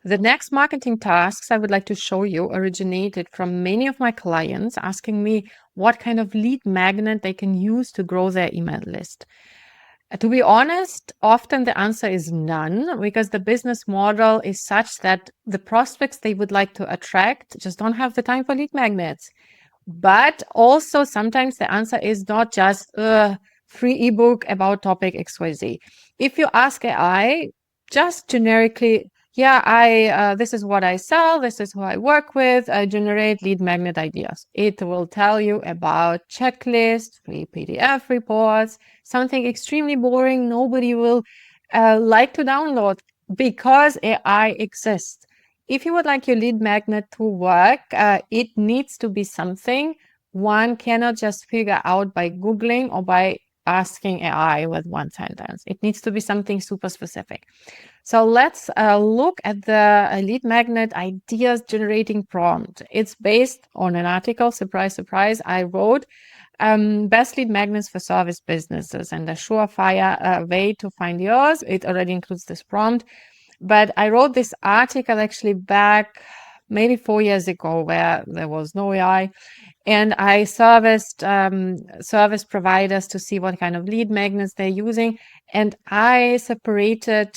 The next marketing tasks I would like to show you originated from many of my clients asking me what kind of lead magnet they can use to grow their email list. To be honest, often the answer is none, because the business model is such that the prospects they would like to attract just don't have the time for lead magnets. But also sometimes the answer is not just a free ebook about topic XYZ. If you ask AI, just generically, this is what I sell, this is who I work with, I generate lead magnet ideas. It will tell you about checklists, free PDF reports, something extremely boring nobody will like to download because AI exists. If you would like your lead magnet to work, it needs to be something one cannot just figure out by Googling or by asking AI with one sentence. It needs to be something super specific. So let's look at the lead magnet ideas generating prompt. It's based on an article, surprise, surprise, I wrote. Best lead magnets for service businesses and a surefire way to find yours. It already includes this prompt. But I wrote this article actually back maybe 4 years ago where there was no AI. And I serviced service providers to see what kind of lead magnets they're using. And I separated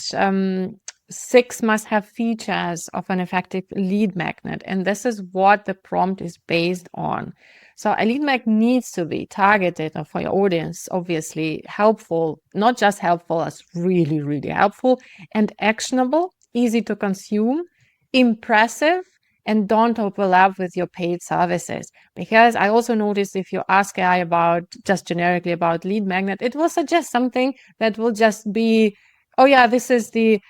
6 must-have features of an effective lead magnet. And this is what the prompt is based on. So a lead magnet needs to be targeted for your audience, obviously helpful, not just helpful, as really, really helpful, and actionable, easy to consume, impressive, and don't overlap with your paid services. Because I also noticed if you ask AI about just generically about lead magnet, it will suggest something that will just be, oh yeah, this is the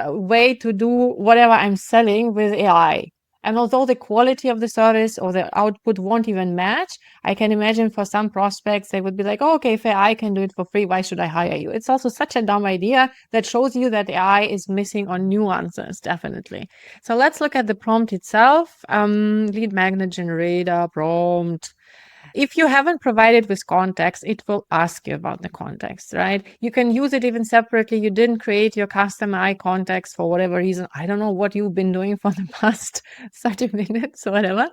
way to do whatever I'm selling with AI. And although the quality of the service or the output won't even match, I can imagine for some prospects, they would be like, oh, okay, if AI can do it for free, why should I hire you? It's also such a dumb idea that shows you that AI is missing on nuances, definitely. So let's look at the prompt itself. Lead magnet generator prompt. If you haven't provided with context, it will ask you about the context, right? You can use it even separately. You didn't create your custom AI context for whatever reason. I don't know what you've been doing for the past 30 minutes or whatever.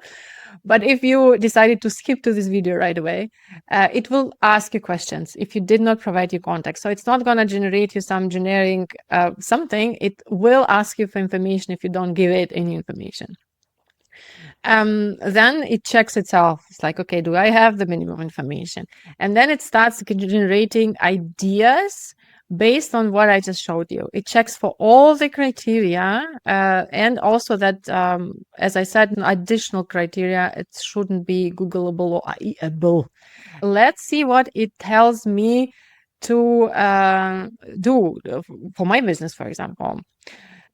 But if you decided to skip to this video right away, it will ask you questions if you did not provide your context. So it's not going to generate you some generic something. It will ask you for information if you don't give it any information. Then it checks itself. It's like, okay, do I have the minimum information? And then it starts generating ideas based on what I just showed you. It checks for all the criteria and also that, as I said, an additional criteria, it shouldn't be Googleable or AI-able. Let's see what it tells me to do for my business, for example.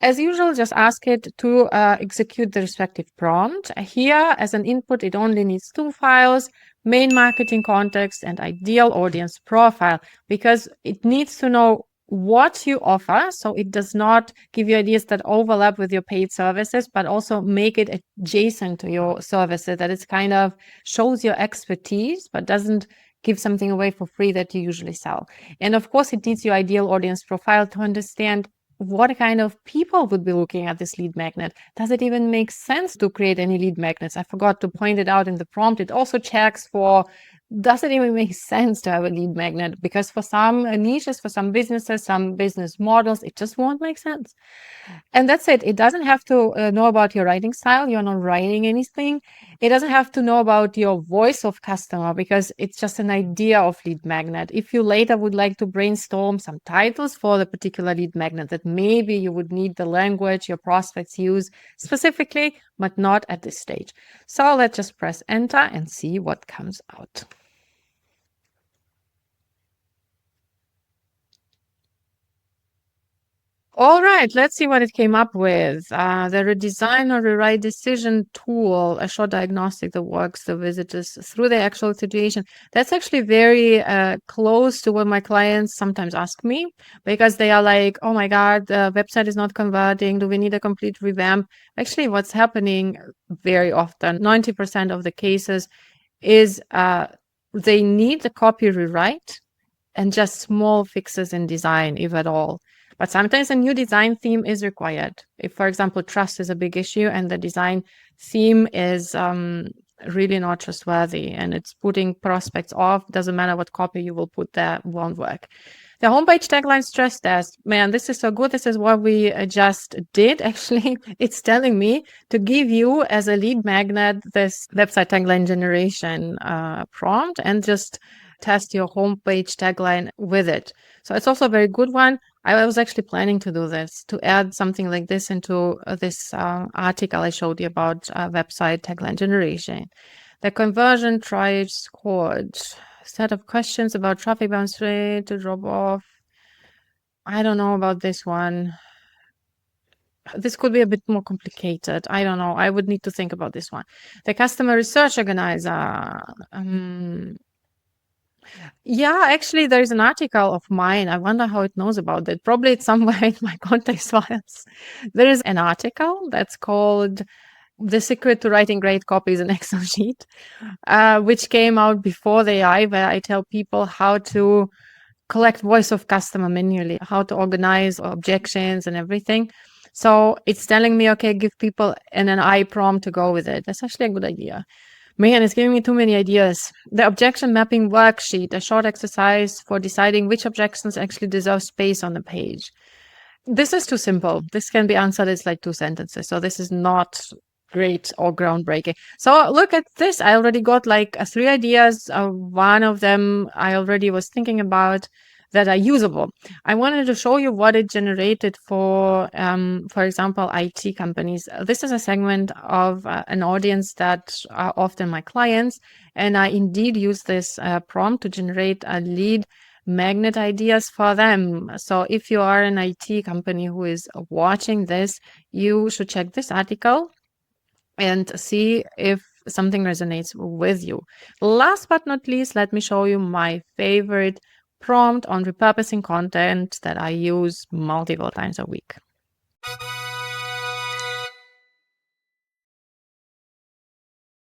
As usual, just ask it to execute the respective prompt. Here, as an input, it only needs 2 files, main marketing context and ideal audience profile, because it needs to know what you offer. So it does not give you ideas that overlap with your paid services, but also make it adjacent to your services, that it kind of shows your expertise, but doesn't give something away for free that you usually sell. And of course, it needs your ideal audience profile to understand what kind of people would be looking at this lead magnet. Does it even make sense to create any lead magnets? I forgot to point it out in the prompt. It also checks for, does it even make sense to have a lead magnet? Because for some niches, for some businesses, some business models, it just won't make sense. And that's it. It doesn't have to know about your writing style. You're not writing anything. It doesn't have to know about your voice of customer, because it's just an idea of lead magnet. If you later would like to brainstorm some titles for the particular lead magnet, that maybe you would need the language your prospects use specifically, but not at this stage. So let's just press enter and see what comes out. All right, let's see what it came up with. The redesign or rewrite decision tool, a short diagnostic that works the visitors through the actual situation. That's actually very close to what my clients sometimes ask me, because they are like, oh my God, the website is not converting. Do we need a complete revamp? Actually, what's happening very often, 90% of the cases, is they need the copy rewrite and just small fixes in design, if at all. But sometimes a new design theme is required. If, for example, trust is a big issue and the design theme is really not trustworthy and it's putting prospects off, doesn't matter what copy you will put there, won't work. The homepage tagline stress test, man, this is so good. This is what we just did. Actually, it's telling me to give you as a lead magnet this website tagline generation prompt and just test your homepage tagline with it. So it's also a very good one. I was actually planning to do this, to add something like this into this article I showed you about website tagline generation. The conversion triage scored. Set of questions about traffic bounce rate to drop off. I don't know about this one. This could be a bit more complicated. I don't know. I would need to think about this one. The customer research organizer. Yeah, actually, there is an article of mine. I wonder how it knows about it. Probably it's somewhere in my contacts files. There is an article that's called The Secret to Writing Great Copy is an Excel Sheet, which came out before the AI, where I tell people how to collect voice of customer manually, how to organize objections and everything. So it's telling me, okay, give people an AI prompt to go with it. That's actually a good idea. Man, it's giving me too many ideas. The objection mapping worksheet, a short exercise for deciding which objections actually deserve space on the page. This is too simple. This can be answered as like 2 sentences. So this is not great or groundbreaking. So look at this. I already got like 3 ideas. One of them I already was thinking about that are usable. I wanted to show you what it generated for example, IT companies. This is a segment of an audience that are often my clients. And I indeed use this prompt to generate a lead magnet ideas for them. So if you are an IT company who is watching this, you should check this article and see if something resonates with you. Last but not least, let me show you my favorite prompt on repurposing content that I use multiple times a week.